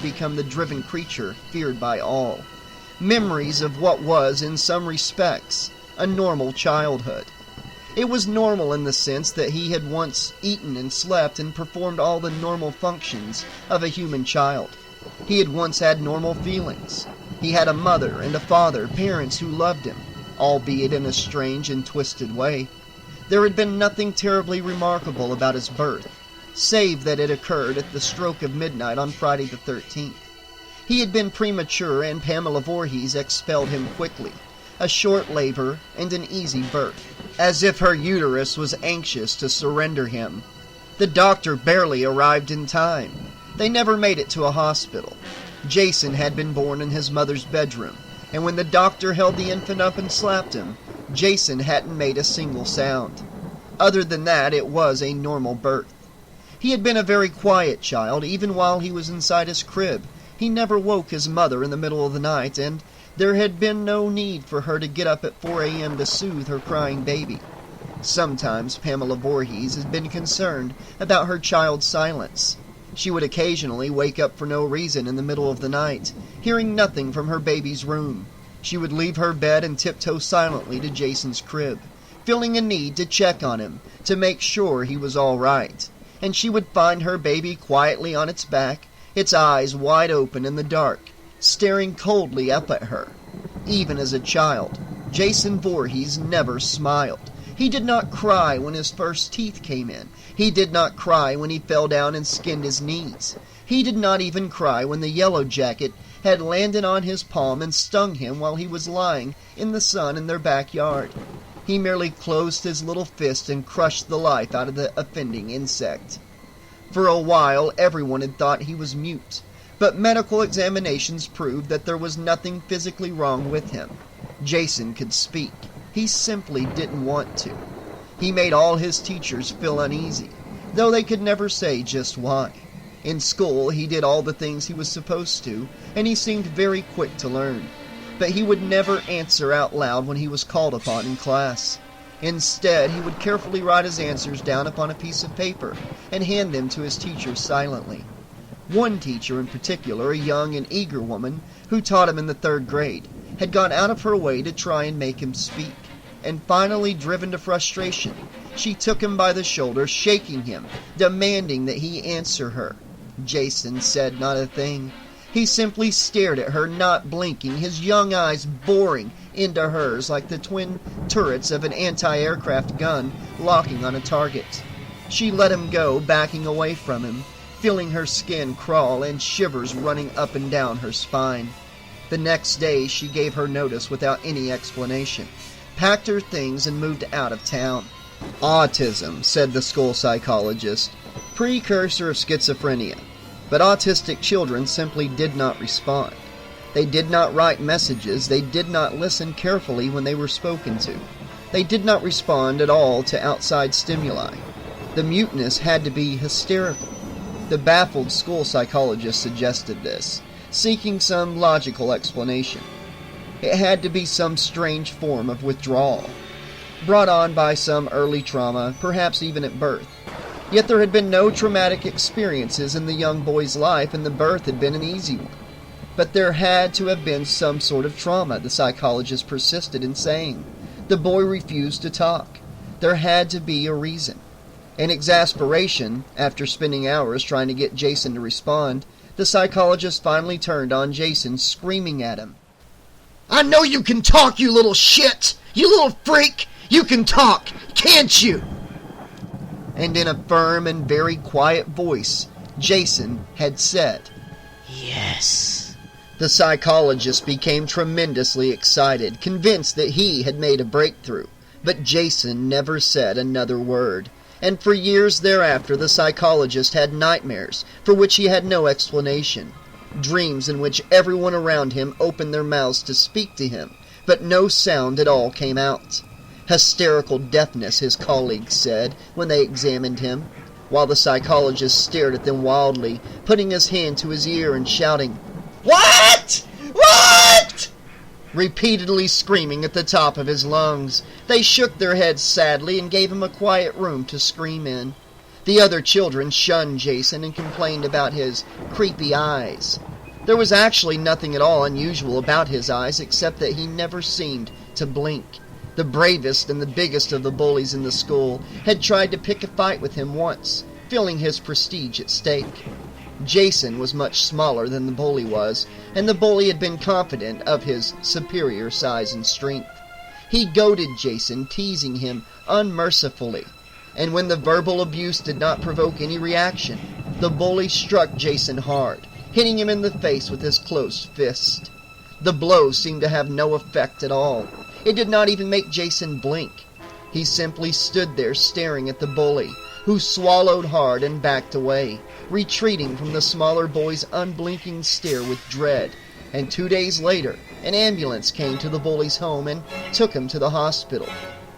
become the driven creature feared by all. Memories of what was, in some respects, a normal childhood. It was normal in the sense that he had once eaten and slept and performed all the normal functions of a human child. He had once had normal feelings. He had a mother and a father, parents who loved him, albeit in a strange and twisted way. There had been nothing terribly remarkable about his birth, save that it occurred at the stroke of midnight on Friday the 13th. He had been premature, and Pamela Voorhees expelled him quickly, a short labor and an easy birth, as if her uterus was anxious to surrender him. The doctor barely arrived in time. They never made it to a hospital. Jason had been born in his mother's bedroom, and when the doctor held the infant up and slapped him, Jason hadn't made a single sound. Other than that, it was a normal birth. He had been a very quiet child, even while he was inside his crib. He never woke his mother in the middle of the night, and there had been no need for her to get up at 4 a.m. to soothe her crying baby. Sometimes Pamela Voorhees had been concerned about her child's silence. She would occasionally wake up for no reason in the middle of the night, hearing nothing from her baby's room. She would leave her bed and tiptoe silently to Jason's crib, feeling a need to check on him, to make sure he was all right. And she would find her baby quietly on its back, its eyes wide open in the dark, staring coldly up at her. Even as a child, Jason Voorhees never smiled. He did not cry when his first teeth came in. He did not cry when he fell down and skinned his knees. He did not even cry when the yellow jacket had landed on his palm and stung him while he was lying in the sun in their backyard. He merely closed his little fist and crushed the life out of the offending insect. For a while, everyone had thought he was mute, but medical examinations proved that there was nothing physically wrong with him. Jason could speak. He simply didn't want to. He made all his teachers feel uneasy, though they could never say just why. In school, he did all the things he was supposed to, and he seemed very quick to learn. But he would never answer out loud when he was called upon in class. Instead, he would carefully write his answers down upon a piece of paper and hand them to his teachers silently. One teacher in particular, a young and eager woman who taught him in the 3rd grade, had gone out of her way to try and make him speak. And finally, driven to frustration, she took him by the shoulder, shaking him, demanding that he answer her. Jason said not a thing. He simply stared at her, not blinking, his young eyes boring into hers like the twin turrets of an anti-aircraft gun locking on a target. She let him go, backing away from him, feeling her skin crawl and shivers running up and down her spine. The next day, she gave her notice without any explanation, packed her things, and moved out of town. Autism, said the school psychologist, precursor of schizophrenia. But autistic children simply did not respond. They did not write messages. They did not listen carefully when they were spoken to. They did not respond at all to outside stimuli. The muteness had to be hysterical. The baffled school psychologist suggested this, seeking some logical explanation. It had to be some strange form of withdrawal, brought on by some early trauma, perhaps even at birth. Yet there had been no traumatic experiences in the young boy's life, and the birth had been an easy one. But there had to have been some sort of trauma, the psychologist persisted in saying. The boy refused to talk. There had to be a reason. In exasperation, after spending hours trying to get Jason to respond, the psychologist finally turned on Jason, screaming at him. "I know you can talk, you little shit! You little freak! You can talk, can't you?" And in a firm and very quiet voice, Jason had said, "Yes." The psychologist became tremendously excited, convinced that he had made a breakthrough. But Jason never said another word. And for years thereafter, the psychologist had nightmares for which he had no explanation. Dreams in which everyone around him opened their mouths to speak to him, but no sound at all came out. Hysterical deafness, his colleagues said when they examined him, while the psychologist stared at them wildly, putting his hand to his ear and shouting, "What? What?" repeatedly screaming at the top of his lungs. They shook their heads sadly and gave him a quiet room to scream in. The other children shunned Jason and complained about his creepy eyes. There was actually nothing at all unusual about his eyes except that he never seemed to blink. The bravest and the biggest of the bullies in the school had tried to pick a fight with him once, feeling his prestige at stake. Jason was much smaller than the bully was, and the bully had been confident of his superior size and strength. He goaded Jason, teasing him unmercifully, and when the verbal abuse did not provoke any reaction, the bully struck Jason hard, hitting him in the face with his closed fist. The blow seemed to have no effect at all. It did not even make Jason blink. He simply stood there staring at the bully, who swallowed hard and backed away, retreating from the smaller boy's unblinking stare with dread. And 2 days later, an ambulance came to the bully's home and took him to the hospital.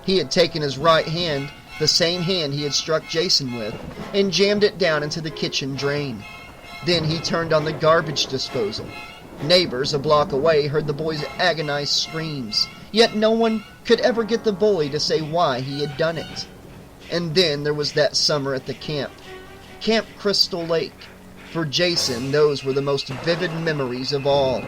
He had taken his right hand, the same hand he had struck Jason with, and jammed it down into the kitchen drain. Then he turned on the garbage disposal. Neighbors a block away heard the boy's agonized screams, yet no one could ever get the bully to say why he had done it. And then there was that summer at the camp. Camp Crystal Lake. For Jason, those were the most vivid memories of all.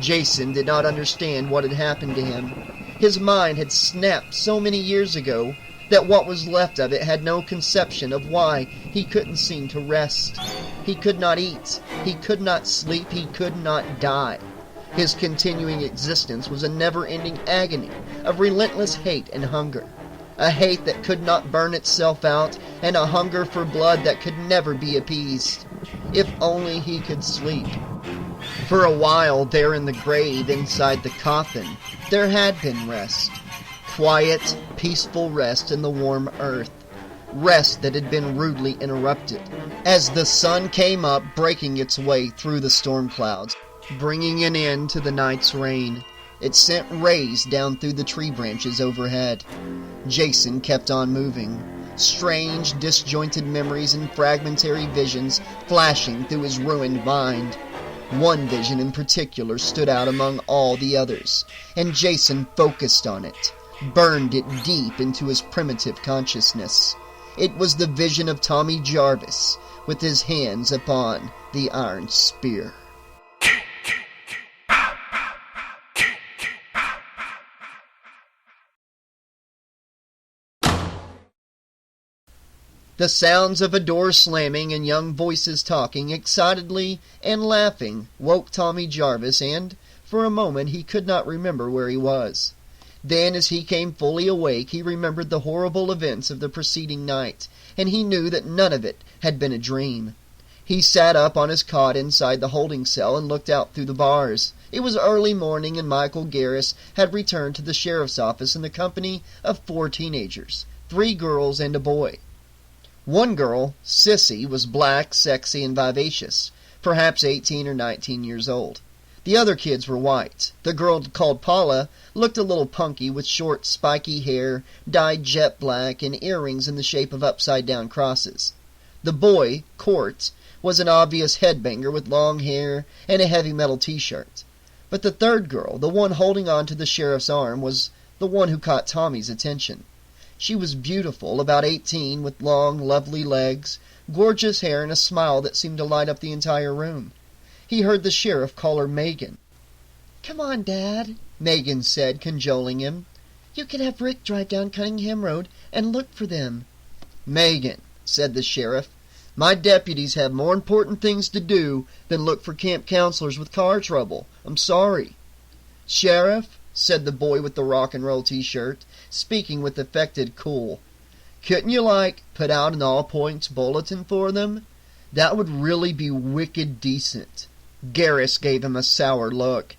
Jason did not understand what had happened to him. His mind had snapped so many years ago that what was left of it had no conception of why he couldn't seem to rest. He could not eat. He could not sleep. He could not die. His continuing existence was a never-ending agony of relentless hate and hunger. A hate that could not burn itself out, and a hunger for blood that could never be appeased. If only he could sleep. For a while there in the grave inside the coffin, there had been rest. Quiet, peaceful rest in the warm earth. Rest that had been rudely interrupted as the sun came up, breaking its way through the storm clouds, bringing an end to the night's rain. It sent rays down through the tree branches overhead. Jason kept on moving, strange, disjointed memories and fragmentary visions flashing through his ruined mind. One vision in particular stood out among all the others, and Jason focused on it, burned it deep into his primitive consciousness. It was the vision of Tommy Jarvis, with his hands upon the iron spear. The sounds of a door slamming and young voices talking excitedly and laughing woke Tommy Jarvis, and for a moment he could not remember where he was. Then, as he came fully awake, he remembered the horrible events of the preceding night, and he knew that none of it had been a dream. He sat up on his cot inside the holding cell and looked out through the bars. It was early morning, and Michael Garris had returned to the sheriff's office in the company of 4 teenagers, 3 girls and a boy. One girl, Sissy, was black, sexy, and vivacious, perhaps 18 or 19 years old. The other kids were white. The girl called Paula looked a little punky with short, spiky hair, dyed jet black, and earrings in the shape of upside-down crosses. The boy, Court, was an obvious headbanger with long hair and a heavy metal t-shirt. But the third girl, the one holding on to the sheriff's arm, was the one who caught Tommy's attention. She was beautiful, about 18, with long, lovely legs, gorgeous hair, and a smile that seemed to light up the entire room. He heard the sheriff call her Megan. "Come on, Dad," Megan said, cajoling him. "You can have Rick drive down Cunningham Road and look for them." "Megan," said the sheriff, "my deputies have more important things to do than look for camp counselors with car trouble. I'm sorry." "Sheriff," said the boy with the rock and roll t-shirt, speaking with affected cool, "couldn't you, put out an all-points bulletin for them? That would really be wicked decent." Garris gave him a sour look.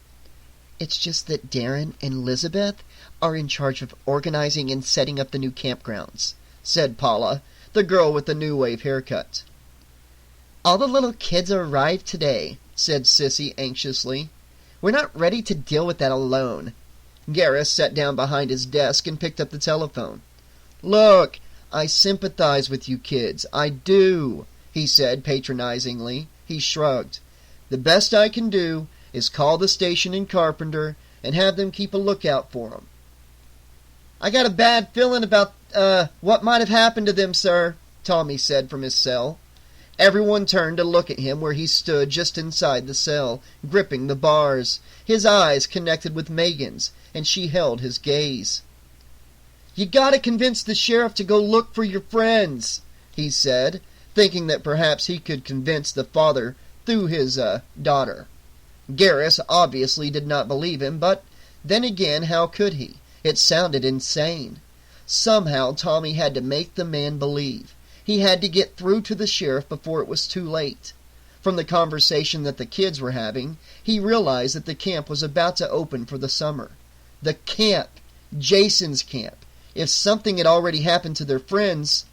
"It's just that Darren and Elizabeth are in charge of organizing and setting up the new campgrounds," said Paula, the girl with the new wave haircut. "All the little kids arrived today," said Sissy anxiously. "We're not ready to deal with that alone." Garris sat down behind his desk and picked up the telephone. "Look, I sympathize with you kids. I do," he said patronizingly. He shrugged. "The best I can do is call the station in Carpenter and have them keep a lookout for 'em." "I got a bad feeling about what might have happened to them, sir," Tommy said from his cell. Everyone turned to look at him where he stood just inside the cell, gripping the bars, his eyes connected with Megan's, and she held his gaze. "You gotta convince the sheriff to go look for your friends," he said, thinking that perhaps he could convince the father through his daughter. Garrus obviously did not believe him, but then again, how could he? It sounded insane. Somehow Tommy had to make the man believe. He had to get through to the sheriff before it was too late. From the conversation that the kids were having, he realized that the camp was about to open for the summer. The camp! Jason's camp! If something had already happened to their friends...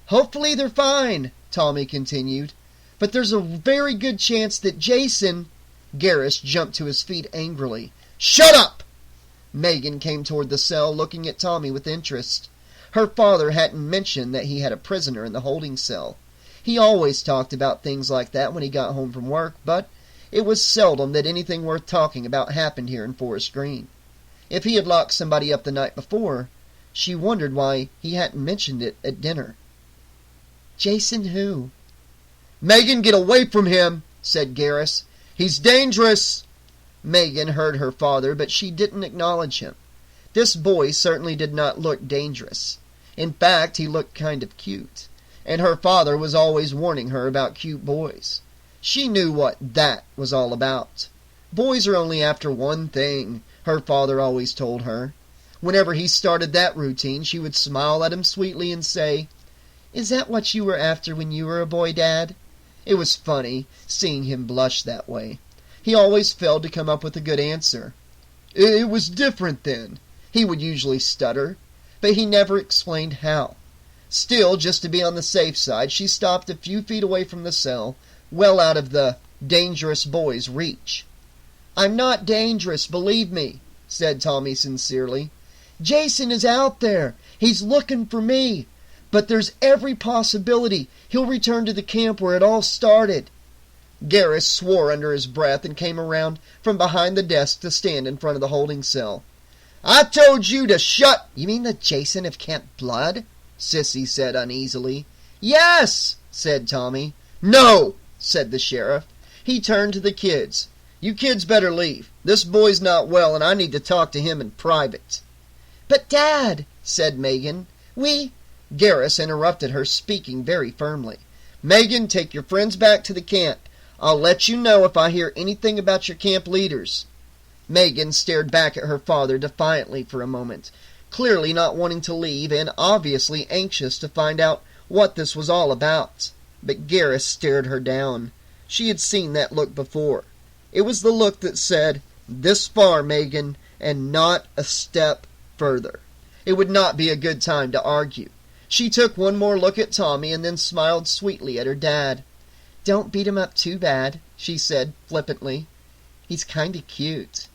"Hopefully they're fine," Tommy continued. "But there's a very good chance that Jason..." Garrus jumped to his feet angrily. "Shut up!" Megan came toward the cell, looking at Tommy with interest. Her father hadn't mentioned that he had a prisoner in the holding cell. He always talked about things like that when he got home from work, but it was seldom that anything worth talking about happened here in Forest Green. If he had locked somebody up the night before, she wondered why he hadn't mentioned it at dinner. "Jason who?" "Megan, get away from him," said Garrus. "He's dangerous." Megan heard her father, but she didn't acknowledge him. This boy certainly did not look dangerous. In fact, he looked kind of cute, and her father was always warning her about cute boys. She knew what that was all about. Boys are only after one thing, her father always told her. Whenever he started that routine, she would smile at him sweetly and say, "Is that what you were after when you were a boy, Dad?" It was funny, seeing him blush that way. He always failed to come up with a good answer. "It was different then," he would usually stutter, but he never explained how. Still, just to be on the safe side, she stopped a few feet away from the cell, well out of the dangerous boy's reach. "I'm not dangerous, believe me," said Tommy sincerely. "Jason is out there. He's looking for me. But there's every possibility he'll return to the camp where it all started." Garrus swore under his breath and came around from behind the desk to stand in front of the holding cell. "I told you to shut—" "You mean the Jason of Camp Blood?" Sissy said uneasily. "Yes," said Tommy. "No," said the sheriff. He turned to the kids. "You kids better leave. This boy's not well, and I need to talk to him in private." "But Dad," said Megan, "we—" Garrus interrupted her, speaking very firmly. "Megan, take your friends back to the camp. I'll let you know if I hear anything about your camp leaders." Megan stared back at her father defiantly for a moment, clearly not wanting to leave and obviously anxious to find out what this was all about. But Garrus stared her down. She had seen that look before. It was the look that said, "This far, Megan, and not a step further." It would not be a good time to argue. She took one more look at Tommy and then smiled sweetly at her dad. "Don't beat him up too bad," she said flippantly. "He's kinda cute."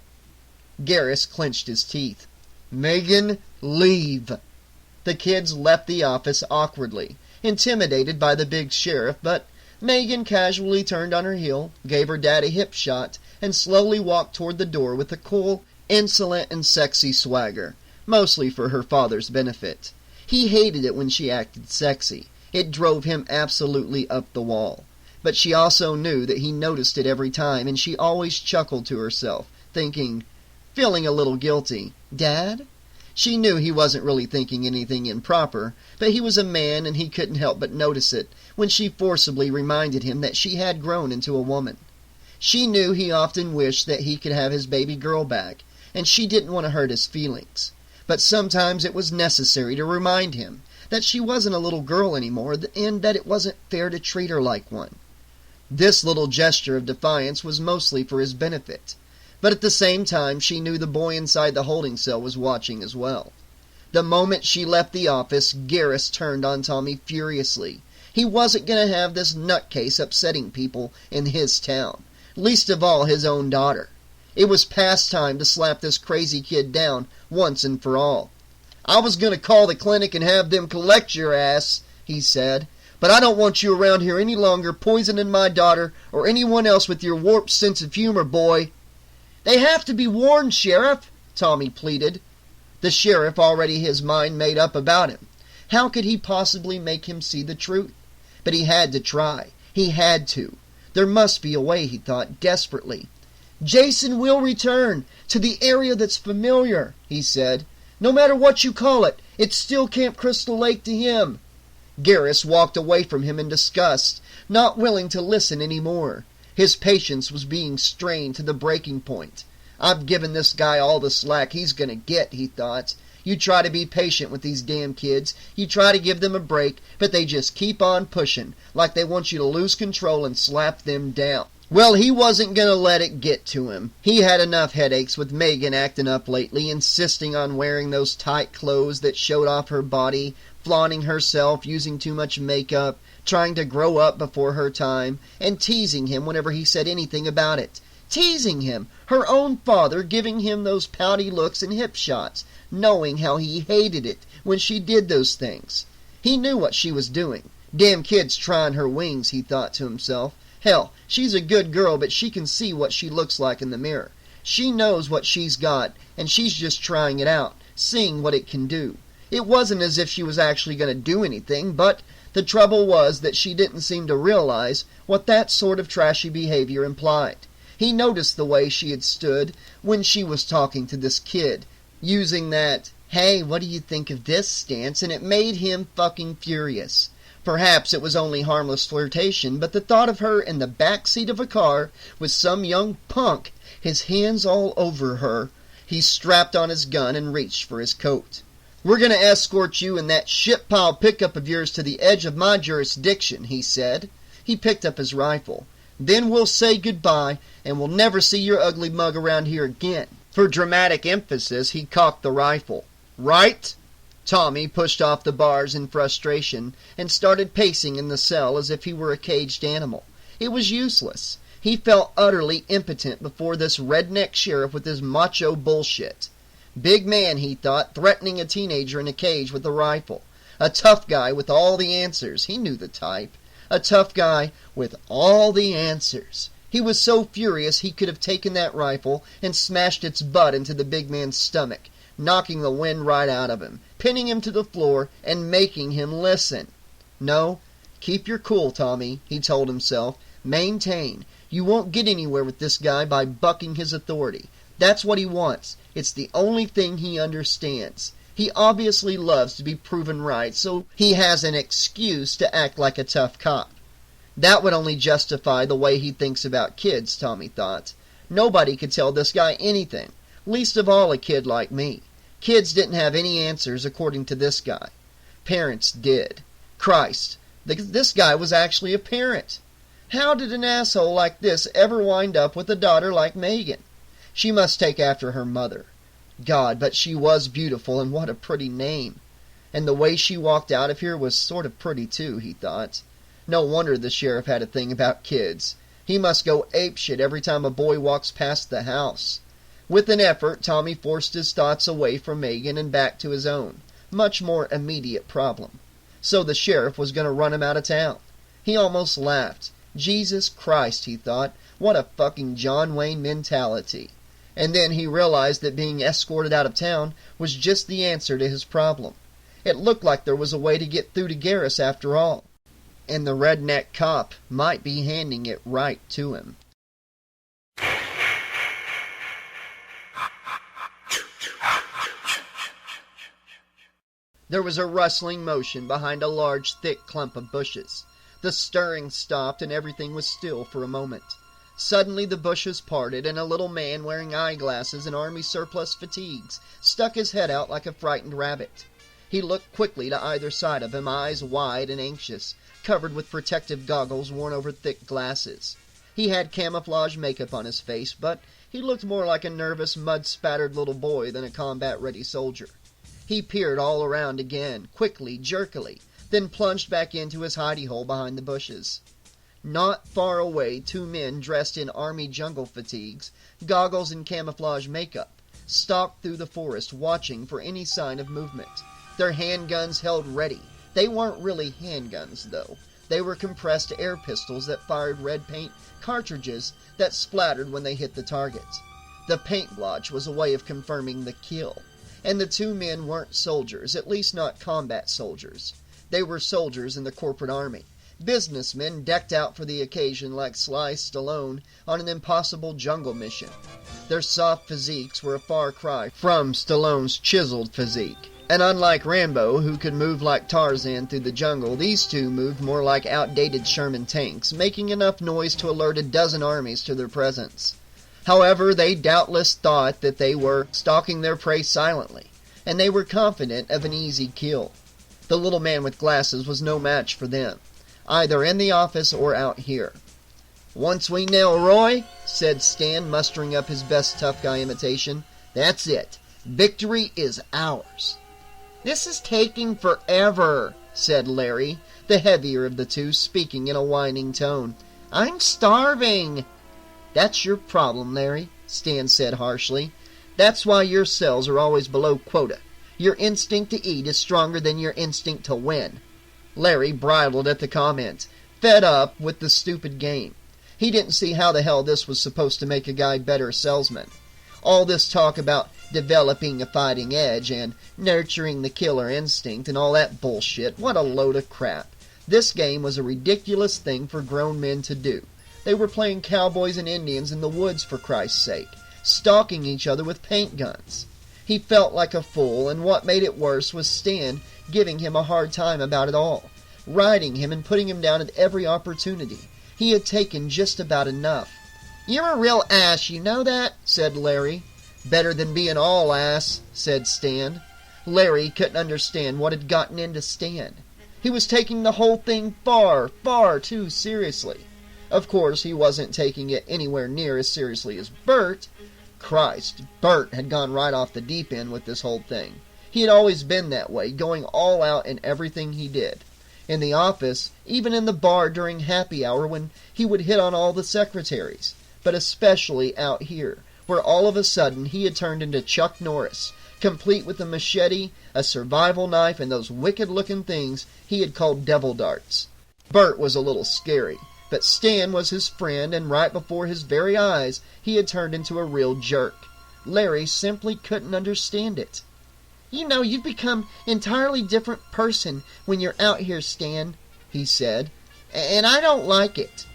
Garrus clenched his teeth. "Megan, leave." The kids left the office awkwardly, intimidated by the big sheriff, but Megan casually turned on her heel, gave her dad a hip shot, and slowly walked toward the door with a cool, insolent, and sexy swagger, mostly for her father's benefit. He hated it when she acted sexy. It drove him absolutely up the wall. But she also knew that he noticed it every time, and she always chuckled to herself, feeling a little guilty. "Dad?" She knew he wasn't really thinking anything improper, but he was a man and he couldn't help but notice it when she forcibly reminded him that she had grown into a woman. She knew he often wished that he could have his baby girl back, and she didn't want to hurt his feelings. But sometimes it was necessary to remind him that she wasn't a little girl anymore and that it wasn't fair to treat her like one. This little gesture of defiance was mostly for his benefit, but at the same time she knew the boy inside the holding cell was watching as well. The moment she left the office, Garrus turned on Tommy furiously. He wasn't going to have this nutcase upsetting people in his town, least of all his own daughter. It was past time to slap this crazy kid down once and for all. "I was going to call the clinic and have them collect your ass," he said. "But I don't want you around here any longer poisoning my daughter or anyone else with your warped sense of humor, boy." "They have to be warned, Sheriff," Tommy pleaded. The sheriff already his mind made up about him. How could he possibly make him see the truth? But he had to try. He had to. There must be a way, he thought desperately. "Jason will return to the area that's familiar," he said. "No matter what you call it, it's still Camp Crystal Lake to him." Garrus walked away from him in disgust, not willing to listen any more. His patience was being strained to the breaking point. "I've given this guy all the slack he's going to get," he thought. "You try to be patient with these damn kids. You try to give them a break, but they just keep on pushing, like they want you to lose control and slap them down." Well, he wasn't going to let it get to him. He had enough headaches with Megan acting up lately, insisting on wearing those tight clothes that showed off her body, flaunting herself, using too much makeup, trying to grow up before her time, and teasing him whenever he said anything about it. Teasing him! Her own father giving him those pouty looks and hip shots, knowing how he hated it when she did those things. He knew what she was doing. Damn kid's trying her wings, he thought to himself. Hell, she's a good girl, but she can see what she looks like in the mirror. She knows what she's got, and she's just trying it out, seeing what it can do. It wasn't as if she was actually going to do anything, but the trouble was that she didn't seem to realize what that sort of trashy behavior implied. He noticed the way she had stood when she was talking to this kid, using that, "Hey, what do you think of this" stance, and it made him fucking furious. Perhaps it was only harmless flirtation, but the thought of her in the back seat of a car with some young punk, his hands all over her, he strapped on his gun and reached for his coat. "We're going to escort you in that shit-pile pickup of yours to the edge of my jurisdiction," he said. He picked up his rifle. "Then we'll say goodbye, and we'll never see your ugly mug around here again." For dramatic emphasis, he cocked the rifle. "Right?" Tommy pushed off the bars in frustration and started pacing in the cell as if he were a caged animal. It was useless. He felt utterly impotent before this redneck sheriff with his macho bullshit. Big man, he thought, threatening a teenager in a cage with a rifle. A tough guy with all the answers. He knew the type. A tough guy with all the answers. He was so furious he could have taken that rifle and smashed its butt into the big man's stomach, knocking the wind right out of him, pinning him to the floor, and making him listen. No, keep your cool, Tommy, he told himself. Maintain. You won't get anywhere with this guy by bucking his authority. That's what he wants. It's the only thing he understands. He obviously loves to be proven right, so he has an excuse to act like a tough cop. That would only justify the way he thinks about kids, Tommy thought. Nobody could tell this guy anything, least of all a kid like me. Kids didn't have any answers according to this guy. Parents did. Christ, this guy was actually a parent. How did an asshole like this ever wind up with a daughter like Megan? She must take after her mother. God, but she was beautiful, and what a pretty name. And the way she walked out of here was sort of pretty too, he thought. No wonder the sheriff had a thing about kids. He must go apeshit every time a boy walks past the house. With an effort, Tommy forced his thoughts away from Megan and back to his own, much more immediate problem. So the sheriff was going to run him out of town. He almost laughed. Jesus Christ, he thought, what a fucking John Wayne mentality. And then he realized that being escorted out of town was just the answer to his problem. It looked like there was a way to get through to Garrus after all. And the redneck cop might be handing it right to him. There was a rustling motion behind a large, thick clump of bushes. The stirring stopped and everything was still for a moment. Suddenly the bushes parted and a little man wearing eyeglasses and army surplus fatigues stuck his head out like a frightened rabbit. He looked quickly to either side of him, eyes wide and anxious, covered with protective goggles worn over thick glasses. He had camouflage makeup on his face, but he looked more like a nervous, mud-spattered little boy than a combat-ready soldier. He peered all around again, quickly, jerkily, then plunged back into his hidey hole behind the bushes. Not far away, two men dressed in army jungle fatigues, goggles and camouflage makeup, stalked through the forest, watching for any sign of movement. Their handguns held ready. They weren't really handguns, though. They were compressed air pistols that fired red paint cartridges that splattered when they hit the target. The paint blotch was a way of confirming the kill. And the two men weren't soldiers, at least not combat soldiers. They were soldiers in the corporate army. Businessmen decked out for the occasion like Sly Stallone on an impossible jungle mission. Their soft physiques were a far cry from Stallone's chiseled physique. And unlike Rambo, who could move like Tarzan through the jungle, these two moved more like outdated Sherman tanks, making enough noise to alert a dozen armies to their presence. However, they doubtless thought that they were stalking their prey silently, and they were confident of an easy kill. The little man with glasses was no match for them, either in the office or out here. "Once we nail Roy," said Stan, mustering up his best tough guy imitation, "that's it. Victory is ours." "This is taking forever," said Larry, the heavier of the two, speaking in a whining tone. "I'm starving." "That's your problem, Larry," Stan said harshly. "That's why your cells are always below quota. Your instinct to eat is stronger than your instinct to win." Larry bridled at the comment, fed up with the stupid game. He didn't see how the hell this was supposed to make a guy better salesman. All this talk about developing a fighting edge and nurturing the killer instinct and all that bullshit, what a load of crap. This game was a ridiculous thing for grown men to do. They were playing cowboys and Indians in the woods, for Christ's sake, stalking each other with paint guns. He felt like a fool, and what made it worse was Stan giving him a hard time about it all, riding him and putting him down at every opportunity. He had taken just about enough. "You're a real ass, you know that?" said Larry. "Better than being all ass," said Stan. Larry couldn't understand what had gotten into Stan. He was taking the whole thing far, far too seriously. Of course, he wasn't taking it anywhere near as seriously as Bert. Christ, Bert had gone right off the deep end with this whole thing. He had always been that way, going all out in everything he did. In the office, even in the bar during happy hour when he would hit on all the secretaries. But especially out here, where all of a sudden he had turned into Chuck Norris, complete with a machete, a survival knife, and those wicked-looking things he had called devil darts. Bert was a little scary, but Stan was his friend, and right before his very eyes he had turned into a real jerk. Larry simply couldn't understand it. "You know, you've become an entirely different person when you're out here, Stan," he said, "and I don't like it."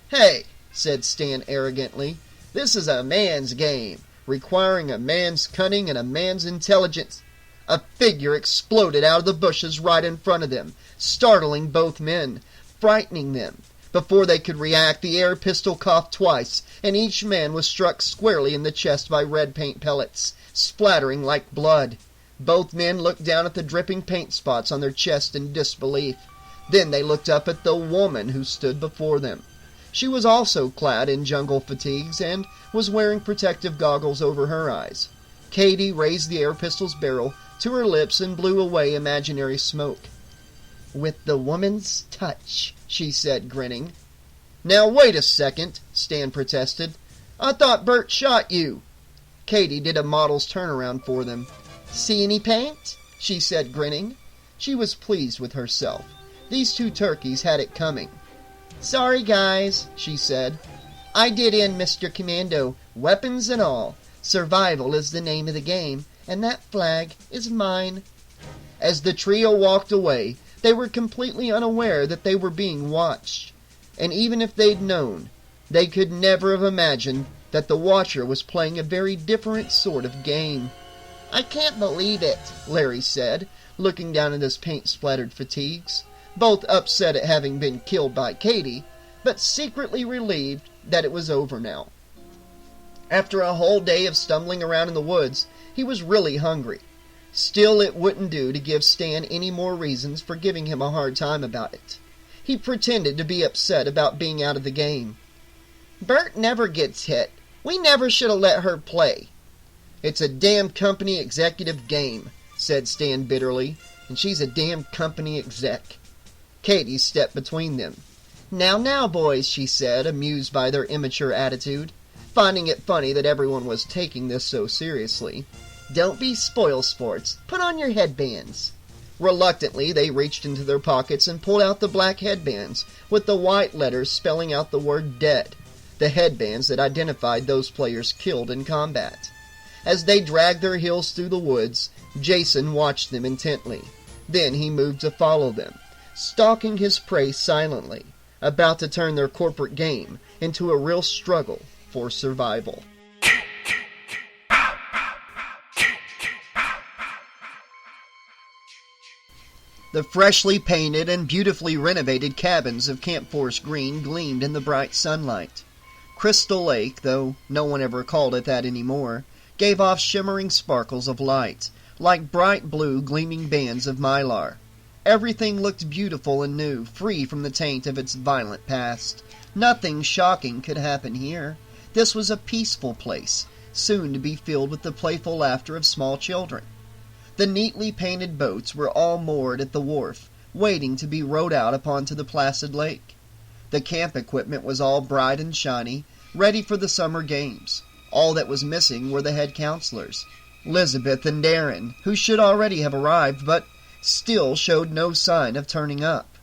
"Hey," said Stan arrogantly, "this is a man's game, requiring a man's cunning and a man's intelligence." A figure exploded out of the bushes right in front of them, startling both men, frightening them. Before they could react, the air pistol coughed twice, and each man was struck squarely in the chest by red paint pellets, splattering like blood. Both men looked down at the dripping paint spots on their chest in disbelief. Then they looked up at the woman who stood before them. She was also clad in jungle fatigues and was wearing protective goggles over her eyes. Katie raised the air pistol's barrel to her lips and blew away imaginary smoke. "With the woman's touch," she said, grinning. "Now wait a second," Stan protested. "I thought Bert shot you." Katie did a model's turnaround for them. "See any paint?" she said, grinning. She was pleased with herself. These two turkeys had it coming. "Sorry, guys," she said. "I did in, Mr. Commando, weapons and all. Survival is the name of the game, and that flag is mine." As the trio walked away, they were completely unaware that they were being watched. And even if they'd known, they could never have imagined that the watcher was playing a very different sort of game. "I can't believe it," Larry said, looking down at his paint-splattered fatigues, both upset at having been killed by Katie, but secretly relieved that it was over now. After a whole day of stumbling around in the woods, he was really hungry. Still, it wouldn't do to give Stan any more reasons for giving him a hard time about it. He pretended to be upset about being out of the game. "Bert never gets hit. We never should have let her play." "It's a damn company executive game," said Stan bitterly, "and she's a damn company exec." Katie stepped between them. Now, boys," she said, amused by their immature attitude, finding it funny that everyone was taking this so seriously. "Don't be spoil sports. Put on your headbands." Reluctantly, they reached into their pockets and pulled out the black headbands with the white letters spelling out the word dead, the headbands that identified those players killed in combat. As they dragged their heels through the woods, Jason watched them intently. Then he moved to follow them, stalking his prey silently, about to turn their corporate game into a real struggle for survival. The freshly painted and beautifully renovated cabins of Camp Forest Green gleamed in the bright sunlight. Crystal Lake, though no one ever called it that anymore, gave off shimmering sparkles of light, like bright blue gleaming bands of mylar. Everything looked beautiful and new, free from the taint of its violent past. Nothing shocking could happen here. This was a peaceful place, soon to be filled with the playful laughter of small children. The neatly painted boats were all moored at the wharf, waiting to be rowed out upon to the placid lake. The camp equipment was all bright and shiny, ready for the summer games. All that was missing were the head counselors, Elizabeth and Darren, who should already have arrived, but still showed no sign of turning up.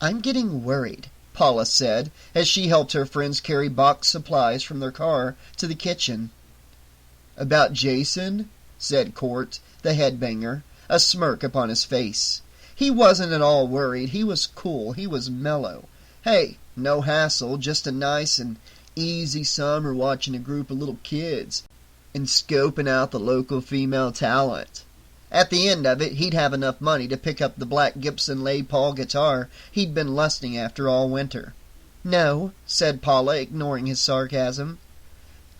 "I'm getting worried," Paula said, as she helped her friends carry boxed supplies from their car to the kitchen. "About Jason?" said Court, the headbanger, a smirk upon his face. He wasn't at all worried. He was cool. He was mellow. Hey, no hassle, just a nice and easy summer watching a group of little kids and scoping out the local female talent. At the end of it, he'd have enough money to pick up the black Gibson Les Paul guitar he'd been lusting after all winter. "No," said Paula, ignoring his sarcasm.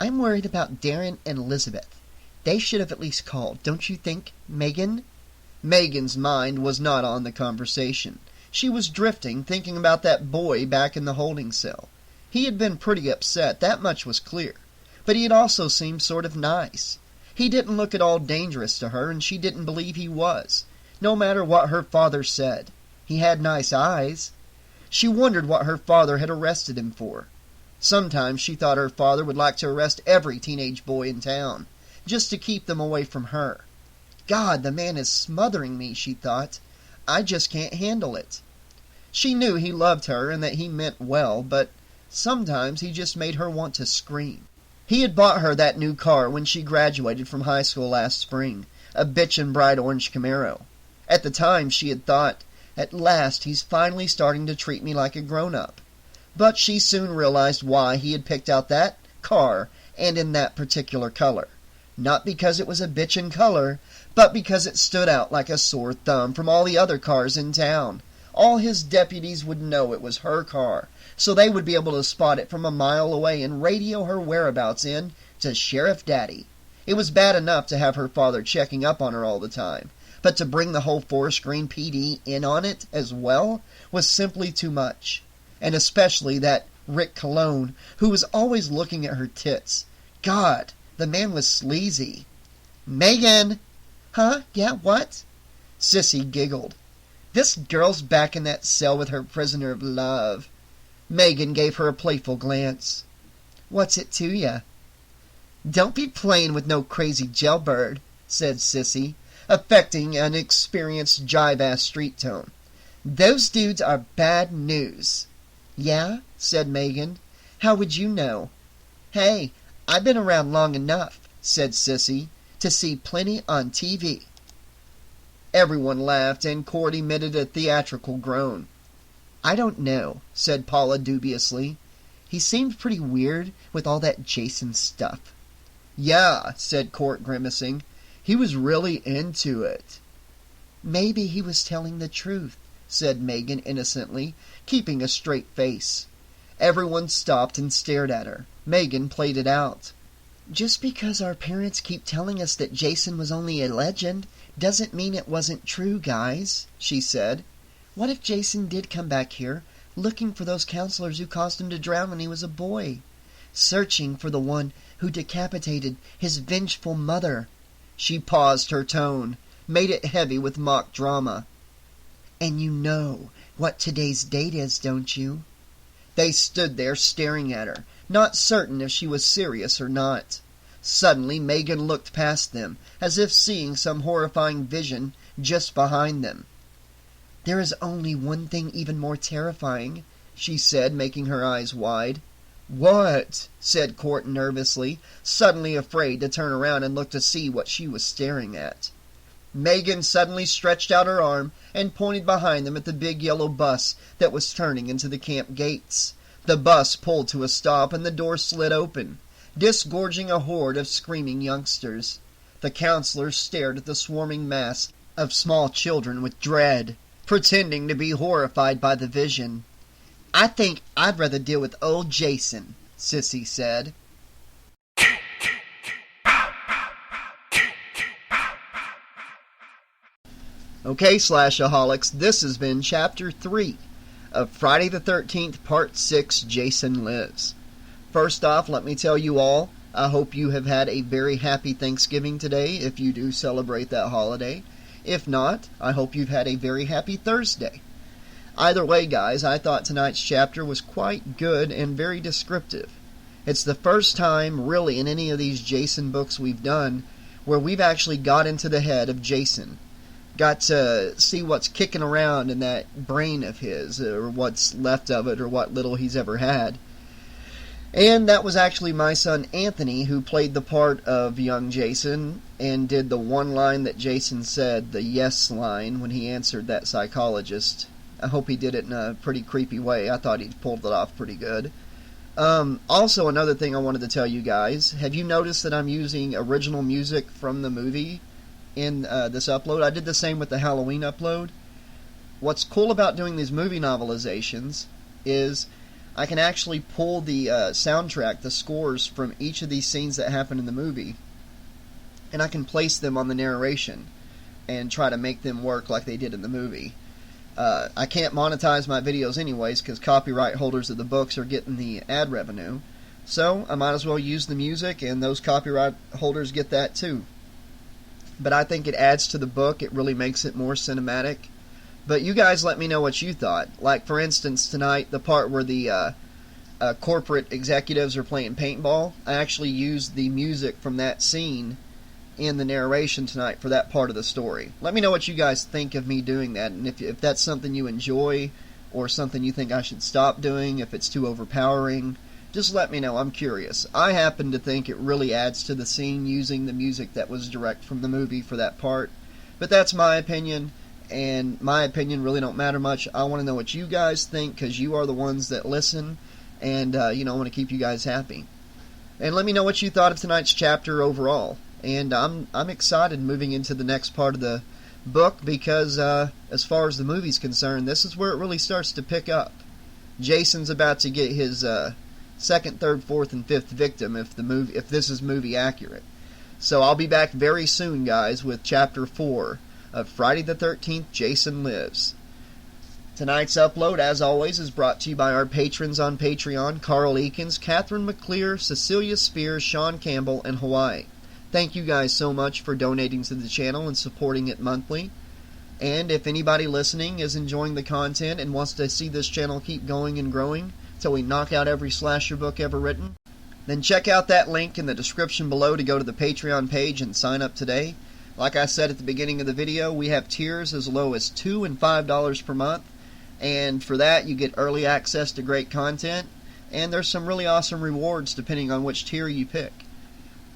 "I'm worried about Darren and Elizabeth. They should have at least called, don't you think, Megan?" Megan's mind was not on the conversation. She was drifting, thinking about that boy back in the holding cell. He had been pretty upset, that much was clear. But he had also seemed sort of nice. He didn't look at all dangerous to her, and she didn't believe he was, no matter what her father said. He had nice eyes. She wondered what her father had arrested him for. Sometimes she thought her father would like to arrest every teenage boy in town, just to keep them away from her. God, the man is smothering me, she thought. I just can't handle it. She knew he loved her and that he meant well, but sometimes he just made her want to scream. He had bought her that new car when she graduated from high school last spring, a bitchin' bright orange Camaro. At the time she had thought, at last he's finally starting to treat me like a grown-up. But she soon realized why he had picked out that car and in that particular color. Not because it was a bitchin' color, but because it stood out like a sore thumb from all the other cars in town. All his deputies would know it was her car, so they would be able to spot it from a mile away and radio her whereabouts in to Sheriff Daddy. It was bad enough to have her father checking up on her all the time, but to bring the whole Forest Green PD in on it as well was simply too much. And especially that Rick Cologne, who was always looking at her tits. God, the man was sleazy. "Megan!" "Huh? Yeah, what?" Sissy giggled. "This girl's back in that cell with her prisoner of love." Megan gave her a playful glance. "What's it to ya?" "Don't be playing with no crazy jailbird," said Sissy, affecting an experienced jive-ass street tone. "Those dudes are bad news." "Yeah?" said Megan. "How would you know?" "Hey, I've been around long enough," said Sissy, "to see plenty on TV." Everyone laughed, and Cord emitted a theatrical groan. "I don't know," said Paula dubiously. "He seemed pretty weird with all that Jason stuff." "Yeah," said Court, grimacing. "He was really into it." "Maybe he was telling the truth," said Megan innocently, keeping a straight face. Everyone stopped and stared at her. Megan played it out. "Just because our parents keep telling us that Jason was only a legend doesn't mean it wasn't true, guys," she said. "What if Jason did come back here, looking for those counselors who caused him to drown when he was a boy? Searching for the one who decapitated his vengeful mother." She paused, her tone made it heavy with mock drama. "And you know what today's date is, don't you?" They stood there staring at her, not certain if she was serious or not. Suddenly Megan looked past them, as if seeing some horrifying vision just behind them. "There is only one thing even more terrifying," she said, making her eyes wide. "What?" said Court nervously, suddenly afraid to turn around and look to see what she was staring at. Megan suddenly stretched out her arm and pointed behind them at the big yellow bus that was turning into the camp gates. The bus pulled to a stop and the door slid open, disgorging a horde of screaming youngsters. The counselors stared at the swarming mass of small children with dread, pretending to be horrified by the vision. "I think I'd rather deal with old Jason," Sissy said. Okay, Slashaholics, this has been Chapter 3 of Friday the 13th, Part 6, Jason Lives. First off, let me tell you all, I hope you have had a very happy Thanksgiving today, if you do celebrate that holiday. If not, I hope you've had a very happy Thursday. Either way, guys, I thought tonight's chapter was quite good and very descriptive. It's the first time, really, in any of these Jason books we've done, where we've actually got into the head of Jason. Got to see what's kicking around in that brain of his, or what's left of it, or what little he's ever had. And that was actually my son Anthony who played the part of young Jason and did the one line that Jason said, the yes line, when he answered that psychologist. I hope he did it in a pretty creepy way. I thought he pulled it off pretty good. Also, another thing I wanted to tell you guys, have you noticed that I'm using original music from the movie in this upload? I did the same with the Halloween upload. What's cool about doing these movie novelizations is I can actually pull the soundtrack, the scores from each of these scenes that happen in the movie, and I can place them on the narration and try to make them work like they did in the movie. I can't monetize my videos anyways because copyright holders of the books are getting the ad revenue, so I might as well use the music and those copyright holders get that too. But I think it adds to the book, it really makes it more cinematic. But you guys let me know what you thought. Like, for instance, tonight, the part where the corporate executives are playing paintball, I actually used the music from that scene in the narration tonight for that part of the story. Let me know what you guys think of me doing that, and if that's something you enjoy, or something you think I should stop doing, if it's too overpowering, just let me know. I'm curious. I happen to think it really adds to the scene using the music that was direct from the movie for that part. But that's my opinion. And my opinion really don't matter much. I want to know what you guys think, because you are the ones that listen, and I want to keep you guys happy. And let me know what you thought of tonight's chapter overall. And I'm excited moving into the next part of the book, because as far as the movie's concerned, this is where it really starts to pick up. Jason's about to get his second, third, fourth, and fifth victim if this is movie accurate. So I'll be back very soon, guys, with Chapter 4 of Friday the 13th, Jason Lives. Tonight's upload, as always, is brought to you by our patrons on Patreon, Carl Eakins, Catherine McClear, Cecilia Spears, Sean Campbell, and Hawaii. Thank you guys so much for donating to the channel and supporting it monthly. And if anybody listening is enjoying the content and wants to see this channel keep going and growing till we knock out every slasher book ever written, then check out that link in the description below to go to the Patreon page and sign up today. Like I said at the beginning of the video, we have tiers as low as $2 and $5 per month, and for that you get early access to great content, and there's some really awesome rewards depending on which tier you pick.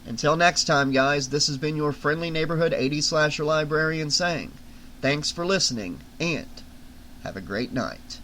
Until next time, guys, this has been your friendly neighborhood 80s slasher librarian saying, thanks for listening, and have a great night.